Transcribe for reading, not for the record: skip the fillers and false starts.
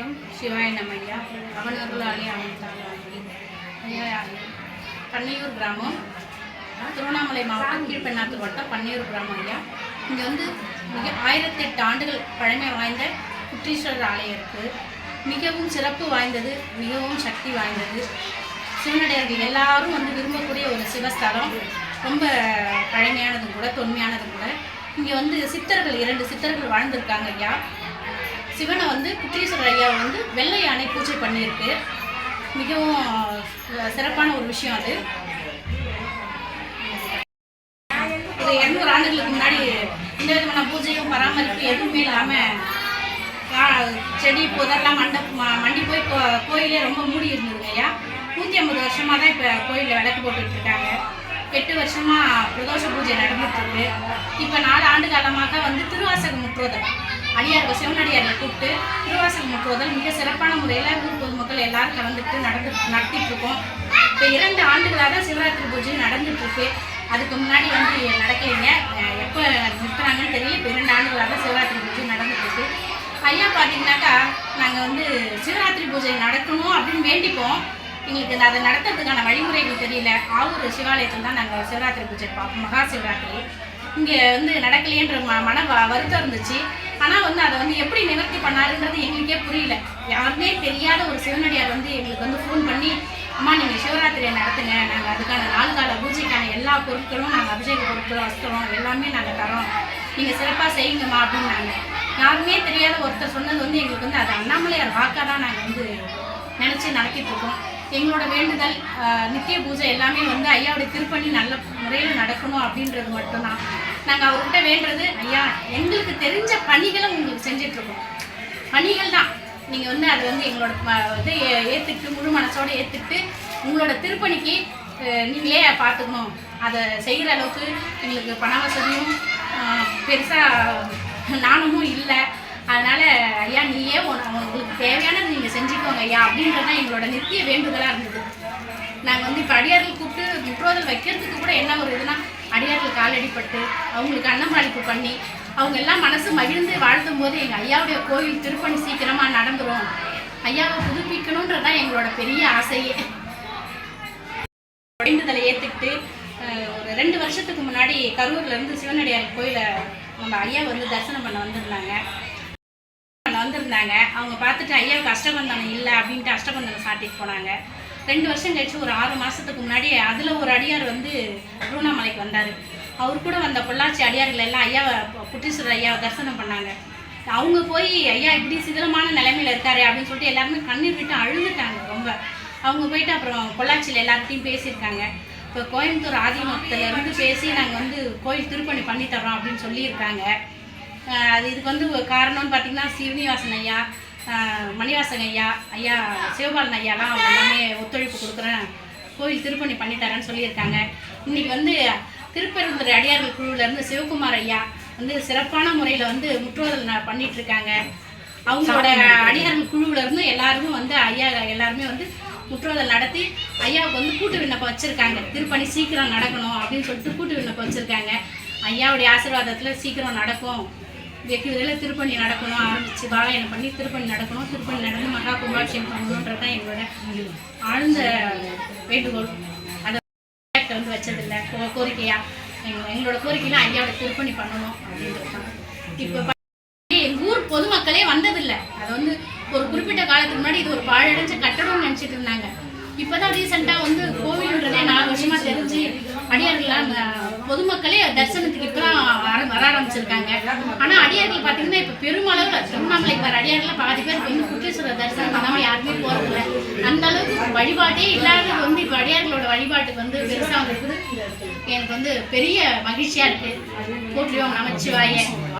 வணக்கம். சிவாய நமய்யா. அவனருளாலே அமைத்தாளி. ஐயா, பண்ணையூர் கிராமம், திருவண்ணாமலை மாவட்டம், கீழ்பெண்ணாத்தூர் வட்டம், பண்ணையூர் கிராமம். ஐயா, இங்கே வந்து 1008 ஆண்டுகள் பழமை வாய்ந்த குற்றீஸ்வரர் ஆலயம் இருக்குது. மிகவும் சிறப்பு வாய்ந்தது, மிகவும் சக்தி வாய்ந்தது. சிவனடியார்கள் எல்லாரும் வந்து விரும்பக்கூடிய ஒரு சிவஸ்தலம். ரொம்ப பழமையானது கூட, தொன்மையானது கூட. இங்கே வந்து சித்தர்கள் 2 சித்தர்கள் வாழ்ந்திருக்காங்க. ஐயா, சிவனை வந்து குற்றீஸ்வரர் ஐயாவை வந்து வெள்ளை யானை பூஜை பண்ணியிருக்கு. மிகவும் சிறப்பான ஒரு விஷயம் அது. ஒரு 200 ஆண்டுகளுக்கு முன்னாடி எந்த விதமான பூஜையும் பராமரிப்பு எதுவுமே இல்லாமல் செடி புதெல்லாம் மண்டி போய் கோயிலே ரொம்ப மூடி இருந்ததுங்க. ஐயா, 150 வருஷமாக தான் இப்போ கோயிலில் விளக்கு போட்டுட்டு இருக்காங்க. 8 வருஷமாக பிரதோஷ பூஜை நடந்துட்டுருக்கு. இப்போ 4 ஆண்டு காலமாக வந்து திருவாசக முற்றோதல், அடியார்கள் சிவனடியாரை கூப்பிட்டு திருவாசக முற்றோதல் மிக சிறப்பான முறையில் ஊர் பொதுமக்கள் எல்லாரும் கலந்துட்டு நடத்திட்டு இருக்கோம். இப்போ 2 ஆண்டுகளாக தான் சிவராத்திரி பூஜை நடந்துட்டுருக்கு. அதுக்கு முன்னாடி வந்து நடக்கலைங்க. எப்போ நிறுத்துறாங்கன்னு தெரியல. இப்போ 2 ஆண்டுகளாக தான் சிவராத்திரி பூஜை நடந்துட்டுருக்கு. ஐயா பார்த்தீங்கன்னாக்கா, நாங்கள் வந்து சிவராத்திரி பூஜை நடக்கணும் அப்படின்னு வேண்டிப்போம். எங்களுக்கு அதை நடத்துறதுக்கான வழிமுறைகள் தெரியல. ஆவூர் சிவாலயத்தில் தான் நாங்கள் சிவராத்திரி பூஜை பார்ப்போம். மகா சிவராத்திரி இங்கே வந்து நடக்கலையன்ற மன வருத்தம் இருந்துச்சு. ஆனால் வந்து அதை வந்து எப்படி நிவர்த்தி பண்ணாருன்றது எங்களுக்கே புரியல. யாருமே தெரியாத ஒரு சிவனடியார் வந்து எங்களுக்கு வந்து ஃபோன் பண்ணி, அம்மா நீங்கள் சிவராத்திரியை நடத்துங்க, நாங்கள் அதுக்கான 4 கால பூஜைக்கான எல்லா பொருட்களும், நாங்கள் அபிஷேக பொருட்களும், வஸ்திரம் எல்லாமே நாங்கள் தரோம், நீங்கள் சிறப்பாக செய்யுங்கம்மா அப்படின்னாங்க. யாருமே தெரியாத ஒருத்தர் சொன்னது வந்து எங்களுக்கு வந்து அது அண்ணாமலையார் வாக்காக தான் நாங்கள் வந்து நினச்சி நடத்திட்டு இருக்கோம். எங்களோட வேண்டுதல் நித்திய பூஜை எல்லாமே வந்து ஐயாவுடைய திருப்பணி நல்ல முறையில் நடக்கணும் அப்படின்றது மட்டும்தான். நாங்கள் அவர்கிட்ட வேண்டுறது, ஐயா எங்களுக்கு தெரிஞ்ச பணிகளை உங்களுக்கு செஞ்சிட்ருக்கோம். பணிகள் தான் நீங்கள் வந்து அதை வந்து எங்களோட இதை ஏற்றுக்கிட்டு, முழு மனசோடு ஏற்றுக்கிட்டு உங்களோட திருப்பணிக்கு நீங்களே பார்த்துக்கணும். அதை செய்கிற அளவுக்கு எங்களுக்கு பண வசதியும் பெருசாக நாணமும் இல்லை. அதனால் ஐயா நீயே உங்களுக்கு தேவையானது நீங்கள் செஞ்சுக்கோங்க ஐயா அப்படின்றதான் எங்களோட நித்திய வேண்டுதலாக இருந்தது. நாங்கள் வந்து இப்போ அடியார்கள் கூப்பிட்டு முற்றோதல் வைக்கிறதுக்கு கூட என்ன ஒரு இதுனா, அடியார்கள் காலடிப்பட்டு அவங்களுக்கு அன்னமாளிப்பு பண்ணி அவங்க எல்லாம் மனசு மகிழ்ந்து வாழ்த்தும் போது எங்கள் ஐயாவுடைய கோயில் திருப்பணி சீக்கிரமாக நடந்துடும், ஐயாவை புதுப்பிக்கணுன்றதான் எங்களோட பெரிய ஆசையே. வேண்டுதலை ஏற்றுக்கிட்டு ஒரு 2 வருஷத்துக்கு முன்னாடி கரூர்லேருந்து சிவனடியார் கோயிலை நம்ம ஐயா வந்து தரிசனம் பண்ண வந்திருந்தாங்க. அவங்க பார்த்துட்டு ஐயாவுக்கு அஷ்டபந்தனம் இல்லை அப்படின்ட்டு அஷ்டபந்தனம் சாட்டிட்டு போனாங்க. 2 வருஷம் கழிச்சு ஒரு 6 மாதத்துக்கு முன்னாடி அதில் ஒரு அடியார் வந்து திருவண்ணாமலைக்கு வந்தார். அவர் கூட வந்த பொள்ளாச்சி அடியார்கள் எல்லாம் ஐயாவை, குற்றீஸ்வரர் ஐயாவை தரிசனம் பண்ணாங்க. அவங்க போய் ஐயா இப்படி சிதிலமான நிலைமையில் இருக்காரு அப்படின்னு சொல்லிட்டு எல்லாருமே கண்ணீர் விட்டு அழுதுட்டாங்க ரொம்ப. அவங்க போயிட்டு அப்புறம் பொள்ளாச்சியில் எல்லார்கிட்டையும் பேசியிருக்காங்க. இப்போ கோயம்புத்தூர் ஆதீனத்திலேருந்து பேசி நாங்கள் வந்து கோயில் திருப்பணி பண்ணித்தரோம் அப்படின்னு சொல்லியிருக்காங்க. அது இதுக்கு வந்து காரணம்னு பார்த்திங்கன்னா, சீனிவாசன் ஐயா, மணிவாசன் ஐயா, ஐயா சிவபாலன் ஐயாலாம் அவங்க எல்லாமே ஒத்துழைப்பு கொடுக்குறேன், கோயில் திருப்பணி பண்ணித்தரேன்னு சொல்லியிருக்காங்க. இன்றைக்கி வந்து திருப்பெருந்துறை அடியார்கள் குழுவிலேருந்து சிவகுமார் ஐயா வந்து சிறப்பான முறையில் வந்து முற்றோதல் பண்ணிகிட்ருக்காங்க. அவங்களோட அடியார்கள் குழுவிலேருந்து எல்லாருமே வந்து ஐயா எல்லாருமே வந்து முற்றோதல் நடத்தி ஐயாவுக்கு வந்து கூட்டு விண்ணப்பம் வச்சுருக்காங்க. திருப்பணி சீக்கிரம் நடக்கணும் அப்படின்னு சொல்லிட்டு கூட்டு விண்ணப்பம் வச்சுருக்காங்க. ஐயாவுடைய ஆசீர்வாதத்தில் சீக்கிரம் நடக்கும், வெற்றி விதையில் திருப்பணி நடக்கணும், ஆரம்பித்து பாலாயணம் பண்ணி திருப்பணி நடக்கணும், திருப்பணி நடந்து மகா கும்பாபிஷேகம் பண்ணணுன்றது தான் எங்களோட ஆழ்ந்த வேண்டுகோள். அதை வந்து வச்சதில்லை கோரிக்கையாக. எங்களோட கோரிக்கையில் ஐயாவோட திருப்பணி பண்ணணும் அப்படின்றது தான். இப்போ எங்கள் ஊர் பொதுமக்களே வந்ததில்லை. அதை வந்து ஒரு குறிப்பிட்ட காலத்துக்கு முன்னாடி இது ஒரு பாழடைஞ்ச கட்டடம்னு நினச்சிட்டு இருந்தாங்க. இப்போ தான் ரீசெண்டாக வந்து கோவில்ன்றதே 4 வருஷமாக தெரிஞ்சு அடியார்கள்லாம் பொதுமக்களே தரிசனத்துக்கு இப்போ தான் வர ஆரம்பிச்சிருக்காங்க. ஆனால் அடியார்கள் பார்த்தீங்கன்னா இப்போ பெருமளவில் திருவண்ணாமலைக்கு வர அடியார்கள் பாதி பேர் வந்து குற்றீஸ்வரர் தரிசனம் பண்ணாமல் யாருமே போகிறதில்ல. அந்த அளவுக்கு வழிபாட்டே இல்லாதது வந்து இப்போ அடியார்களோட வழிபாட்டுக்கு வந்து பெருசாக வந்துருக்குது. எனக்கு வந்து பெரிய மகிழ்ச்சியாக இருக்குது. போற்றியோம் நமச்சிவாய.